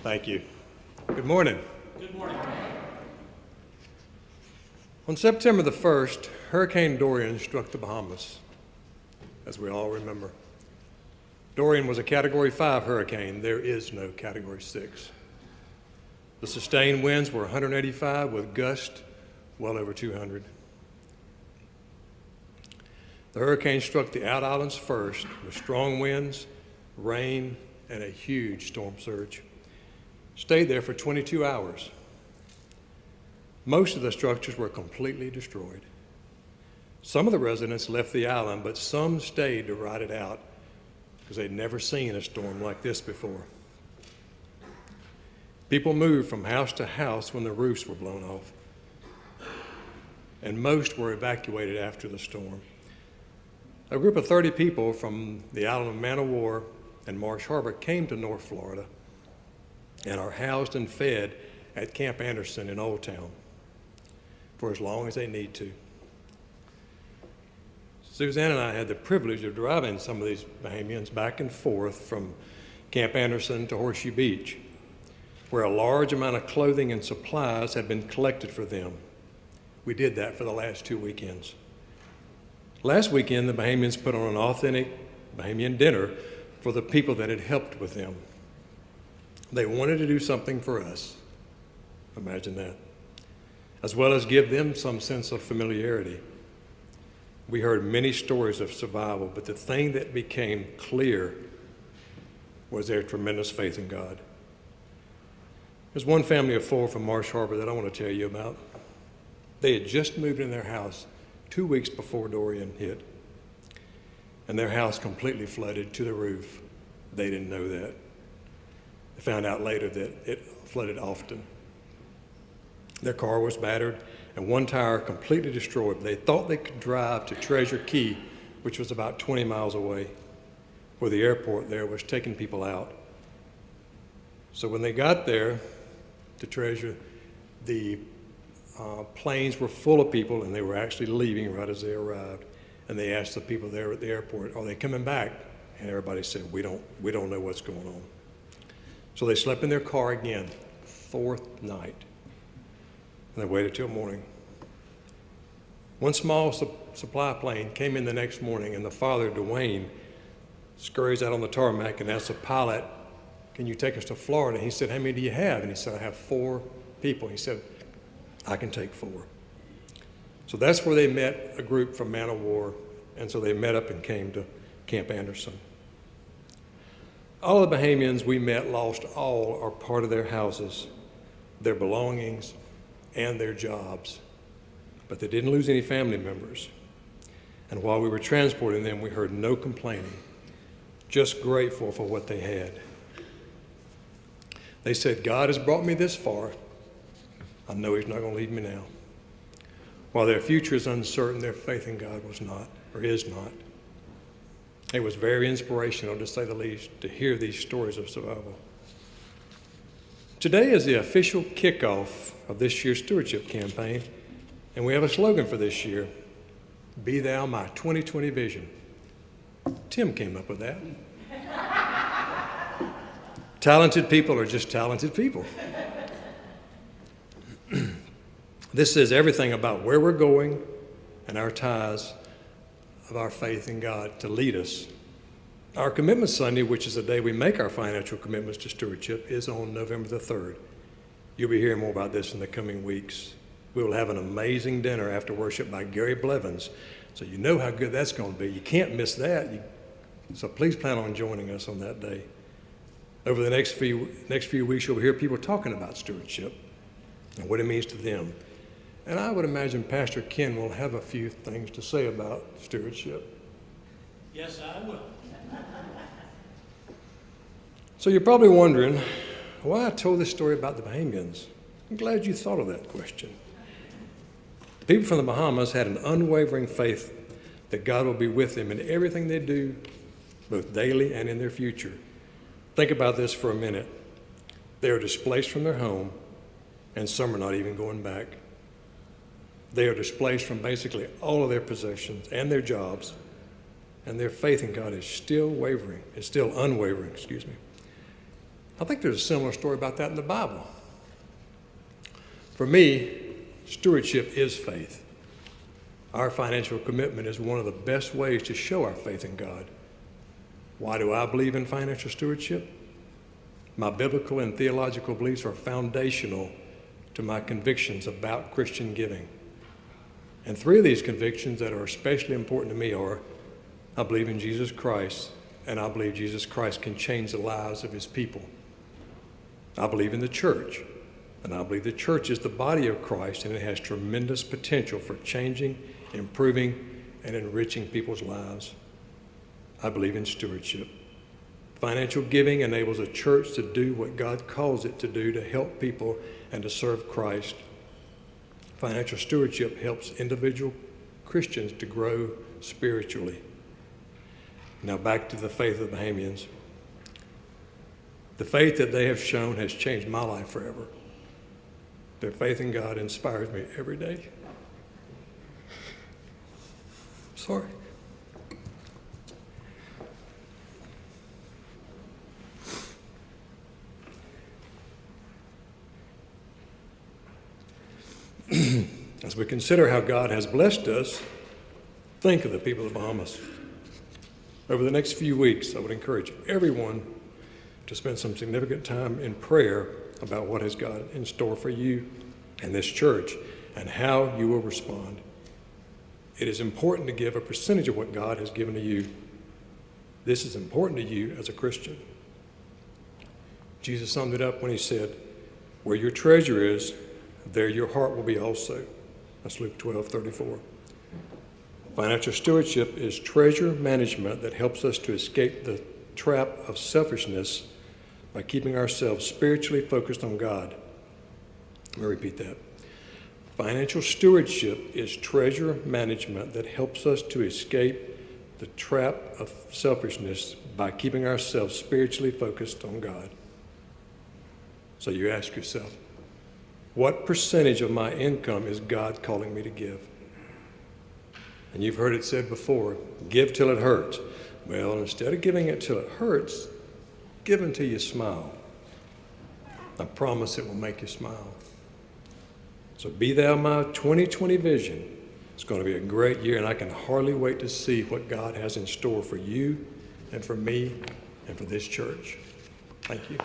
Thank you. Good morning. Good morning. On September the 1st, Hurricane Dorian struck the Bahamas, as we all remember. Dorian was a Category 5 hurricane. There is no Category 6. The sustained winds were 185 with gusts well over 200. The hurricane struck the out islands first with strong winds, rain, and a huge storm surge. Stayed there for 22 hours. Most of the structures were completely destroyed. Some of the residents left the island, but some stayed to ride it out because they'd never seen a storm like this before. People moved from house to house when the roofs were blown off, and most were evacuated after the storm. A group of 30 people from the island of Man o' War and Marsh Harbor came to North Florida and are housed and fed at Camp Anderson in Old Town for as long as they need to. Suzanne and I had the privilege of driving some of these Bahamians back and forth from Camp Anderson to Horseshoe Beach, where a large amount of clothing and supplies had been collected for them. We did that for the last 2 weekends. Last weekend, the Bahamians put on an authentic Bahamian dinner for the people that had helped with them. They wanted to do something for us. Imagine that. As well as give them some sense of familiarity. We heard many stories of survival, but the thing that became clear was their tremendous faith in God. There's one family of 4 from Marsh Harbor that I want to tell you about. They had just moved in their house 2 weeks before Dorian hit, and their house completely flooded to the roof. They didn't know that. They found out later that it flooded often. Their car was battered and one tire completely destroyed. They thought they could drive to Treasure Key, which was about 20 miles away, where the airport there was taking people out. So when they got there to Treasure, the planes were full of people, and they were actually leaving right as they arrived. And they asked the people there at the airport, "Are they coming back?" And everybody said, "We don't know what's going on." So they slept in their car again, 4th night, and they waited till morning. One small supply plane came in the next morning, and the father, Dwayne, scurries out on the tarmac and asks the pilot, "Can you take us to Florida?" He said, "How many do you have?" And he said, "I have 4 people." He said, "I can take 4. So that's where they met a group from Man o' War, and so they met up and came to Camp Anderson. All the Bahamians we met lost all or part of their houses, their belongings, and their jobs, but they didn't lose any family members. And while we were transporting them, we heard no complaining, just grateful for what they had. They said, "God has brought me this far. I know He's not going to leave me now." While their future is uncertain, their faith in God was not, or is not. It was very inspirational, to say the least, to hear these stories of survival. Today is the official kickoff of this year's stewardship campaign, and we have a slogan for this year: "Be Thou My 2020 Vision." Tim came up with that. Talented people are just talented people. This says everything about where we're going and our ties of our faith in God to lead us. Our Commitment Sunday, which is the day we make our financial commitments to stewardship, is on November the 3rd. You'll be hearing more about this in the coming weeks. We will have an amazing dinner after worship by Gary Blevins, so you know how good that's going to be. You can't miss that. So please plan on joining us on that day. Over the next few weeks, you'll hear people talking about stewardship and what it means to them. And I would imagine Pastor Ken will have a few things to say about stewardship. Yes, I will. So you're probably wondering why I told this story about the Bahamians. I'm glad you thought of that question. The people from the Bahamas had an unwavering faith that God will be with them in everything they do, both daily and in their future. Think about this for a minute. They are displaced from their home, and some are not even going back. They are displaced from basically all of their possessions and their jobs, and their faith in God is still unwavering. I think there's a similar story about that in the Bible. For me, stewardship is faith. Our financial commitment is one of the best ways to show our faith in God. Why do I believe in financial stewardship? My biblical and theological beliefs are foundational to my convictions about Christian giving. And three of these convictions that are especially important to me are, I believe in Jesus Christ, and I believe Jesus Christ can change the lives of his people. I believe in the church, and I believe the church is the body of Christ, and it has tremendous potential for changing, improving, and enriching people's lives. I believe in stewardship. Financial giving enables a church to do what God calls it to do to help people and to serve Christ. Financial stewardship helps individual Christians to grow spiritually. Now back to the faith of the Bahamians. The faith that they have shown has changed my life forever. Their faith in God inspires me every day. Sorry. As we consider how God has blessed us, think of the people of the Bahamas. Over the next few weeks, I would encourage everyone to spend some significant time in prayer about what has God in store for you and this church and how you will respond. It is important to give a percentage of what God has given to you. This is important to you as a Christian. Jesus summed it up when he said, "Where your treasure is, there your heart will be also." That's Luke 12:34. Financial stewardship is treasure management that helps us to escape the trap of selfishness by keeping ourselves spiritually focused on God. Let me repeat that. Financial stewardship is treasure management that helps us to escape the trap of selfishness by keeping ourselves spiritually focused on God. So you ask yourself, what percentage of my income is God calling me to give? And you've heard it said before, give till it hurts. Well, instead of giving it till it hurts, give until you smile. I promise it will make you smile. So be thou my 2020 vision. It's going to be a great year, and I can hardly wait to see what God has in store for you and for me and for this church. Thank you.